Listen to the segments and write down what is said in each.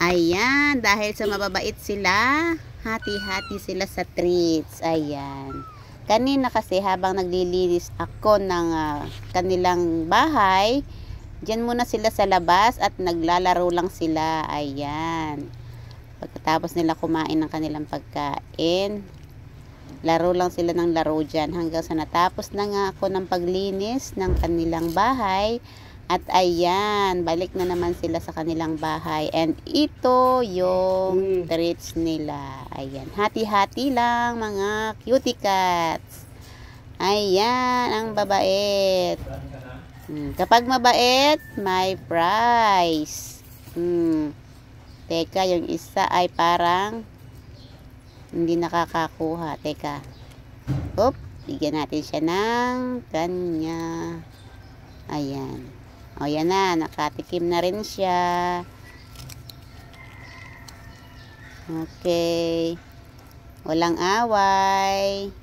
Ayan, dahil sa mababait sila, hati-hati sila sa treats. Ayan. Kanina kasi habang naglilinis ako ng kanilang bahay, diyan muna sila sa labas at naglalaro lang sila. Ayan. Pagkatapos nila kumain ng kanilang pagkain, laro lang sila ng laro dyan hanggang sa natapos na nga ako ng paglinis ng kanilang bahay. At ayan, balik na naman sila sa kanilang bahay. And ito yung treats nila. Ayan, hati-hati lang mga cutie cats. Ayan, ang babait. Kapag mabait, may prize. Teka, yung isa ay parang hindi nakakakuha. Teka. Oop, bigyan natin siya ng kanya. Ayan. O, yan na. Nakatikim na rin siya. Okay. Walang away.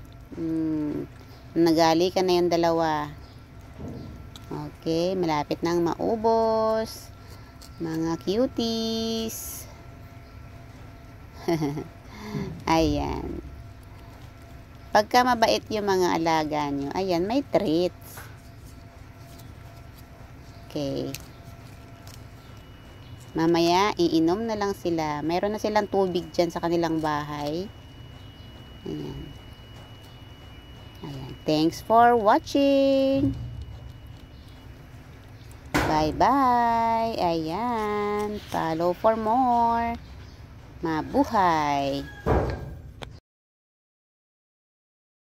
Nagali ka na yung dalawa. Okay. Malapit nang maubos. Mga cuties. Ayan. Pagka mabait yung mga alaga nyo, ayan, may treats. Okay. Mamaya, iinom na lang sila. Mayroon na silang tubig dyan sa kanilang bahay. Ayan. Ayan. Thanks for watching. Bye-bye. Ayan. Follow for more. Mabuhay.